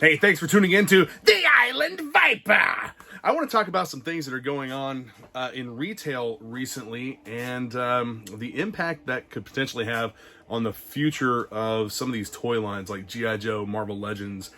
Hey, thanks for tuning in to The Island Viper. I want to talk about some things that are going on in retail recently and the impact that could potentially have on the future of some of these toy lines like G.I. Joe, Marvel Legends,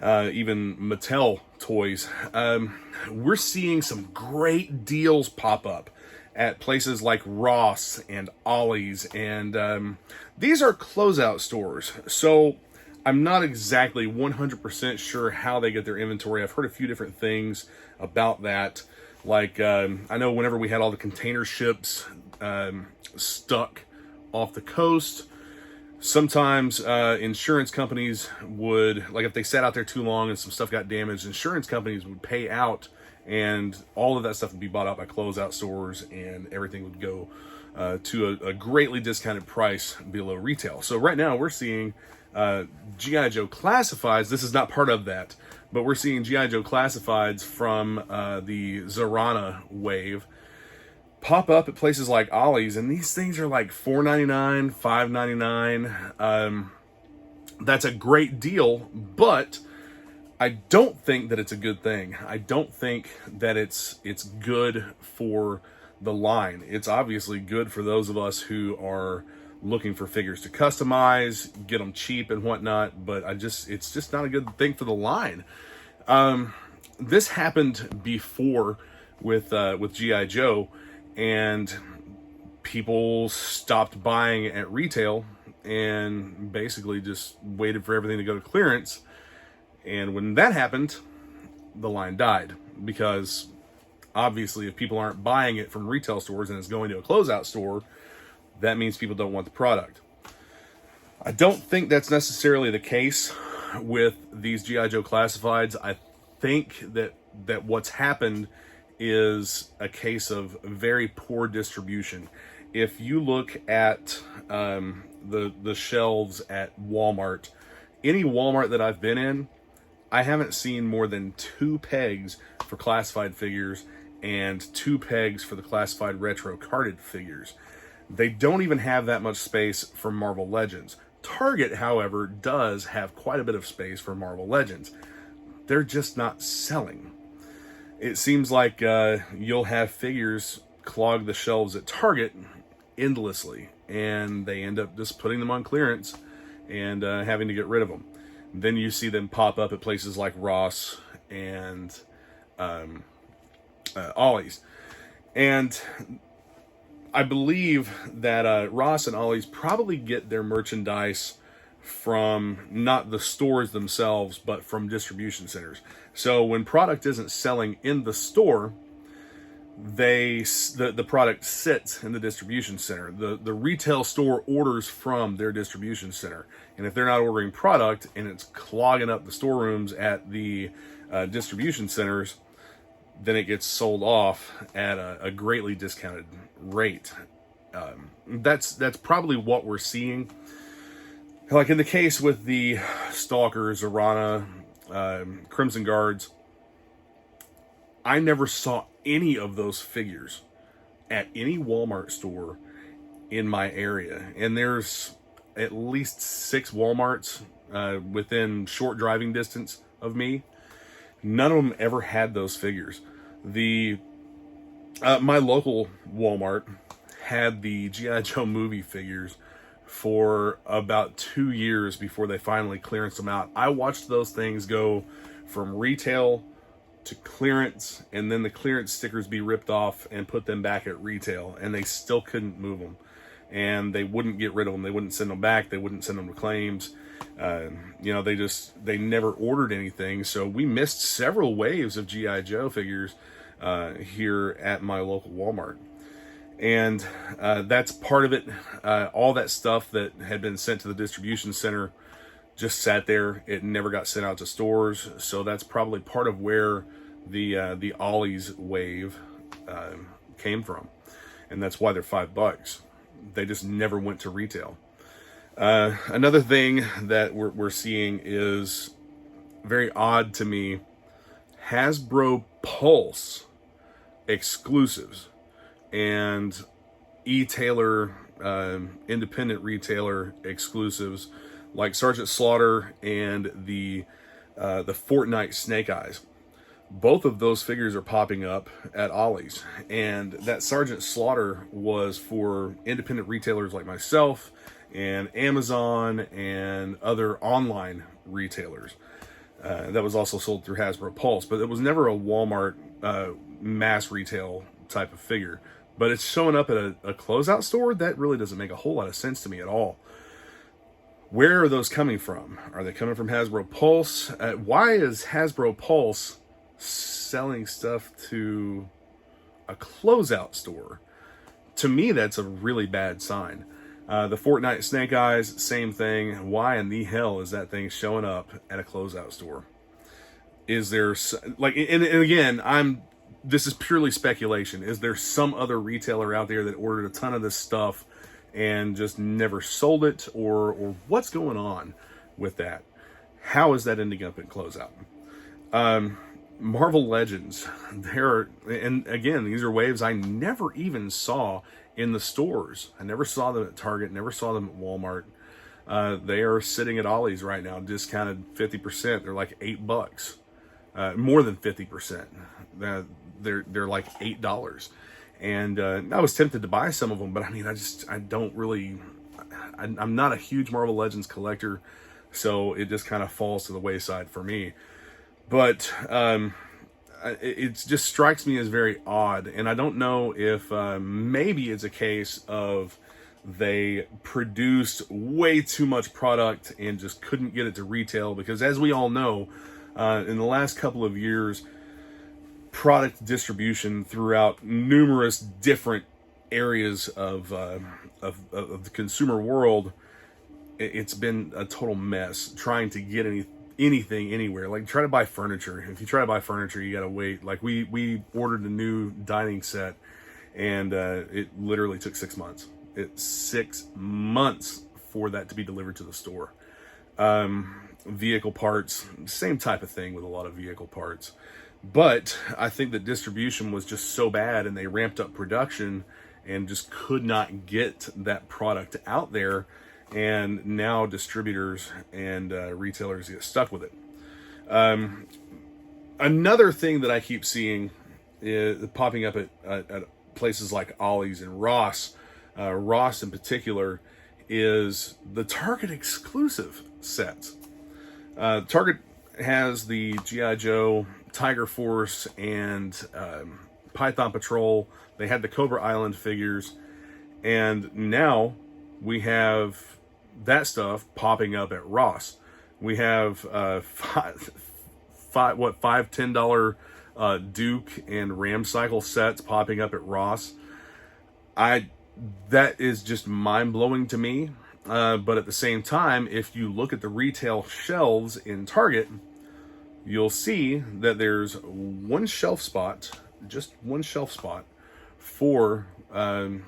even Mattel toys. We're seeing some great deals pop up at places like Ross and Ollie's, and these are closeout stores. So I'm not exactly 100% sure how they get their inventory. I've heard a few different things about that. Like, I know whenever we had all the container ships stuck off the coast, sometimes insurance companies would, like if they sat out there too long and some stuff got damaged, insurance companies would pay out and all of that stuff would be bought out by closeout stores and everything would go to a greatly discounted price below retail. So right now we're seeing G.I. Joe classifieds. This is not part of that, but we're seeing G.I. Joe classifieds from the Zorana wave pop up at places like Ollie's, and these things are like $4.99, $5.99. That's a great deal, but I don't think that it's a good thing. I don't think that it's good for the line. It's obviously good for those of us who are looking for figures to customize, get them cheap and whatnot, but it's just not a good thing for the line. This happened before with G.I. Joe, and people stopped buying at retail and basically just waited for everything to go to clearance. And when that happened, the line died, because obviously if people aren't buying it from retail stores and it's going to a closeout store, that means people don't want the product. I don't think that's necessarily the case with these G.I. Joe classifieds. I think that what's happened is a case of very poor distribution. If you look at the shelves at Walmart, any Walmart that I've been in, I haven't seen more than 2 pegs for classified figures and 2 pegs for the classified retro carded figures. They don't even have that much space for Marvel Legends. Target, however, does have quite a bit of space for Marvel Legends. They're just not selling. It seems like you'll have figures clog the shelves at Target endlessly, and they end up just putting them on clearance and having to get rid of them. Then you see them pop up at places like Ross and Ollie's. And I believe that Ross and Ollie's probably get their merchandise from not the stores themselves, but from distribution centers. So when product isn't selling in the store, the product sits in the distribution center. The retail store orders from their distribution center. And if they're not ordering product and it's clogging up the storerooms at the distribution centers, then it gets sold off at a greatly discounted rate. That's probably what we're seeing. Like in the case with the Stalkers, Zorana, Crimson Guards, I never saw any of those figures at any Walmart store in my area. And there's at least 6 Walmarts within short driving distance of me. None of them ever had those figures. My local Walmart had the G.I. Joe movie figures for about 2 years before they finally clearanced them out. I watched those things go from retail to clearance, and then the clearance stickers be ripped off and put them back at retail, and they still couldn't move them. And they wouldn't get rid of them. They wouldn't send them back. They wouldn't send them to claims. They never ordered anything. So we missed several waves of G.I. Joe figures here at my local Walmart. And that's part of it. All that stuff that had been sent to the distribution center just sat there. It never got sent out to stores. So that's probably part of where the Ollie's wave came from. And that's why they're $5. They just never went to retail. Another thing that we're seeing is very odd to me. Hasbro Pulse exclusives and e-tailer, independent retailer exclusives like Sergeant Slaughter and the the Fortnite Snake Eyes. Both of those figures are popping up at Ollie's, and that Sergeant Slaughter was for independent retailers like myself and Amazon and other online retailers. That was also sold through Hasbro Pulse, but it was never a Walmart mass retail type of figure. But it's showing up at a closeout store. That really doesn't make a whole lot of sense to me at all. Where are those coming from? Are they coming from Hasbro Pulse? Why is Hasbro Pulse selling stuff to a closeout store? To me, that's a really bad sign. The Fortnite Snake Eyes, same thing. Why in the hell is that thing showing up at a closeout store? Is there, like, and again, this is purely speculation. Is there some other retailer out there that ordered a ton of this stuff and just never sold it, or what's going on with that? How is that ending up at closeout? Marvel Legends, and again, these are waves I never even saw in the stores. I never saw them at Target, never saw them at Walmart. They are sitting at Ollie's right now, discounted 50%. They're like $8, more than 50%. They're like $8. And I was tempted to buy some of them, but I mean, I'm not a huge Marvel Legends collector, so it just kind of falls to the wayside for me. But it just strikes me as very odd, and I don't know if maybe it's a case of they produced way too much product and just couldn't get it to retail, because as we all know, in the last couple of years, product distribution throughout numerous different areas of the consumer world, it's been a total mess trying to get anything anywhere. Like, try to buy furniture. If you try to buy furniture, you gotta wait. Like, we ordered a new dining set, and it literally took 6 months. It's 6 months for that to be delivered to the store. Vehicle parts, same type of thing with a lot of vehicle parts. But I think that distribution was just so bad, and they ramped up production and just could not get that product out there. And now distributors and retailers get stuck with it. Another thing that I keep seeing is popping up at places like Ollie's and Ross, Ross in particular, is the Target exclusive sets. Target has the G.I. Joe, Tiger Force, and Python Patrol. They had the Cobra Island figures, and now we have that stuff popping up at Ross. We have five $10 Duke and Ram Cycle sets popping up at Ross. That is just mind-blowing to me. But at the same time, if you look at the retail shelves in Target, you'll see that there's one shelf spot, just one shelf spot, for a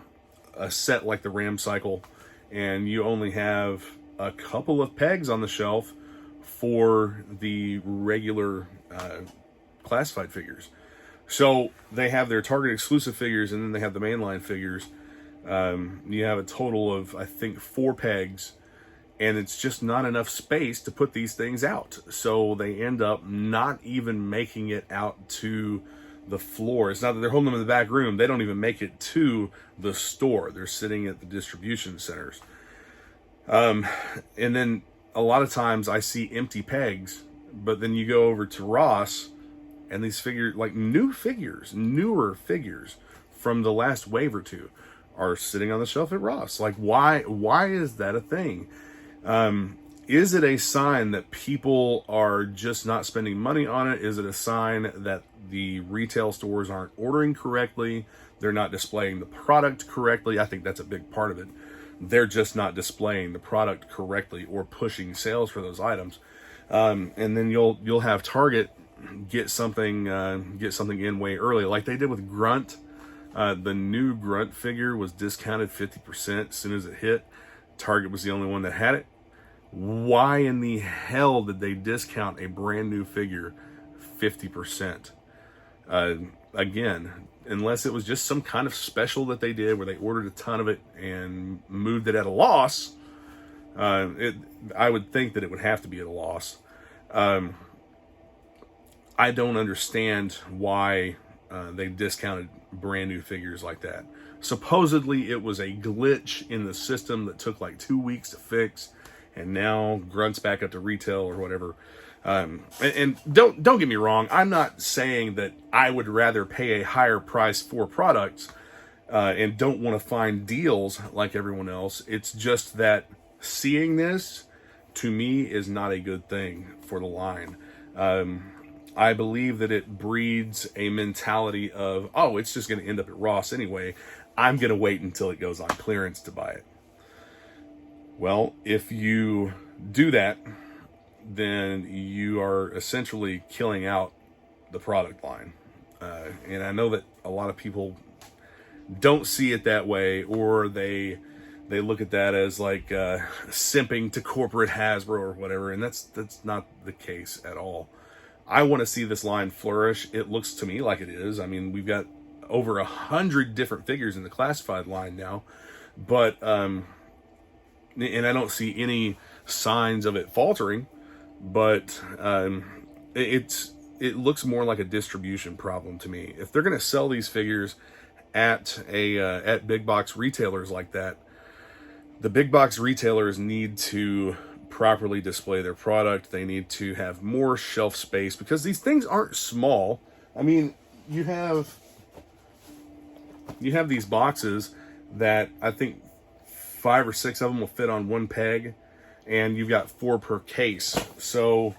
set like the Ram Cycle, and you only have a couple of pegs on the shelf for the regular classified figures. So they have their Target exclusive figures, and then they have the mainline figures. You have a total of, I think, 4 pegs, and it's just not enough space to put these things out. So they end up not even making it out to the floor. It's not that they're holding them in the back room. They don't even make it to the store. They're sitting at the distribution centers. And then a lot of times I see empty pegs, but then you go over to Ross, and these figures, like newer figures from the last wave or two, are sitting on the shelf at Ross. Like, why is that a thing? Is it a sign that people are just not spending money on it? Is it a sign that the retail stores aren't ordering correctly? They're not displaying the product correctly? I think that's a big part of it. They're just not displaying the product correctly or pushing sales for those items. And then you'll have Target get something in way early, like they did with Grunt. The new Grunt figure was discounted 50% as soon as it hit. Target was the only one that had it. Why in the hell did they discount a brand new figure 50%? Again, unless it was just some kind of special that they did where they ordered a ton of it and moved it at a loss, I would think that it would have to be at a loss. I don't understand why they discounted brand new figures like that. Supposedly it was a glitch in the system that took like 2 weeks to fix, and now Grunt's back up to retail or whatever. And don't get me wrong, I'm not saying that I would rather pay a higher price for products and don't want to find deals like everyone else. It's just that seeing this, to me, is not a good thing for the line. I believe that it breeds a mentality of, oh, it's just going to end up at Ross anyway. I'm going to wait until it goes on clearance to buy it. Well, if you do that, then you are essentially killing out the product line. And I know that a lot of people don't see it that way, or they look at that as like simping to corporate Hasbro or whatever, and that's not the case at all. I want to see this line flourish. It looks to me like it is. I mean, we've got over 100 different figures in the classified line now, but and I don't see any signs of it faltering, but it looks more like a distribution problem to me. If they're going to sell these figures at big box retailers like that, the big box retailers need to properly display their product. They need to have more shelf space, because these things aren't small. I mean, you have these boxes that I think 5 or 6 of them will fit on one peg, and you've got 4 per case. So,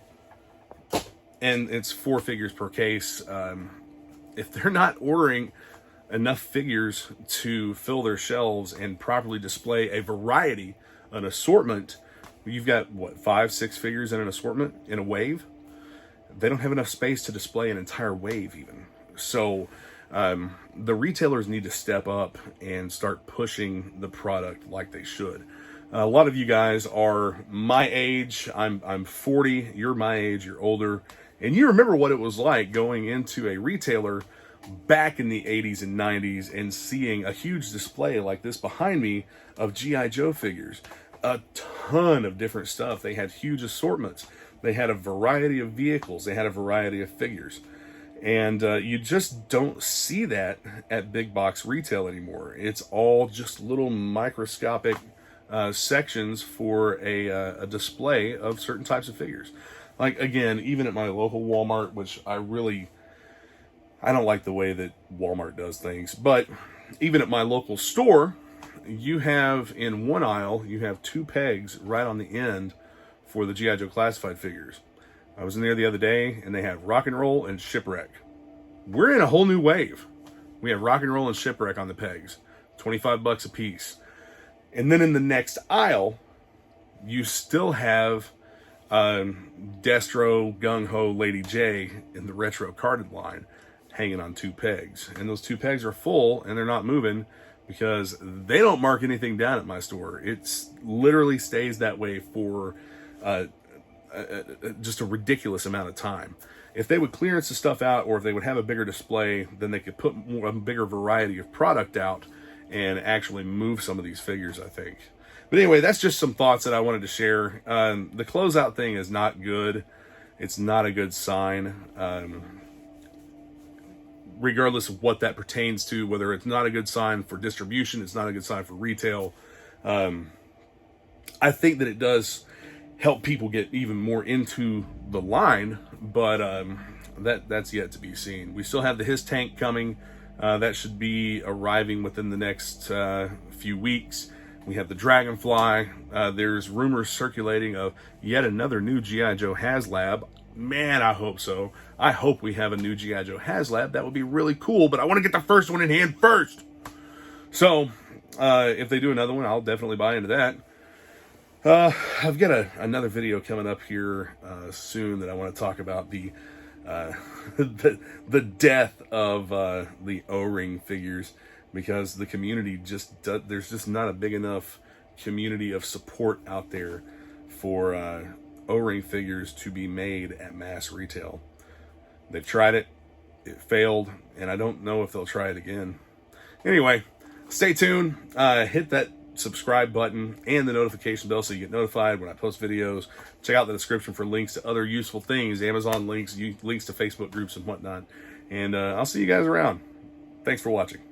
and it's 4 figures per case. If they're not ordering enough figures to fill their shelves and properly display a variety, an assortment, you've got what, 5, 6 figures in an assortment in a wave. They don't have enough space to display an entire wave even. So the retailers need to step up and start pushing the product like they should. A lot of you guys are my age. I'm 40. You're my age. You're older, and you remember what it was like going into a retailer back in the 80s and 90s and seeing a huge display like this behind me of G.I. Joe figures. A ton of different stuff. They had huge assortments. They had a variety of vehicles. They had a variety of figures. And you just don't see that at big box retail anymore. It's all just little microscopic sections for a display of certain types of figures. Like, again, even at my local Walmart, which I don't like the way that Walmart does things, but even at my local store, you have in one aisle, you have 2 pegs right on the end for the G.I. Joe classified figures. I was in there the other day, and they had Rock and Roll and Shipwreck. We're in a whole new wave. We have Rock and Roll and Shipwreck on the pegs, $25 a piece. And then in the next aisle, you still have Destro, Gung Ho, Lady J in the retro carded line hanging on 2 pegs. And those 2 pegs are full, and they're not moving because they don't mark anything down at my store. It's literally stays that way for just a ridiculous amount of time. If they would clearance the stuff out, or if they would have a bigger display, then they could put a bigger variety of product out and actually move some of these figures, I think. But anyway, that's just some thoughts that I wanted to share. The closeout thing is not good. It's not a good sign. Regardless of what that pertains to, whether it's not a good sign for distribution, it's not a good sign for retail. I think that it does help people get even more into the line, but that's yet to be seen. We still have the His Tank coming. That should be arriving within the next few weeks. We have the Dragonfly. There's rumors circulating of yet another new G.I. Joe HasLab. Man, I hope so. I hope we have a new G.I. Joe HasLab. That would be really cool, but I want to get the first one in hand first. So, if they do another one, I'll definitely buy into that. I've got another video coming up here soon that I want to talk about the death of the O-ring figures, because the community there's just not a big enough community of support out there for O-ring figures to be made at mass retail. They've tried it, it failed, and I don't know if they'll try it again. Anyway, stay tuned. Hit that subscribe button and the notification bell so you get notified when I post videos. Check out the description for links to other useful things, Amazon links, links to Facebook groups and whatnot. And I'll see you guys around. Thanks for watching.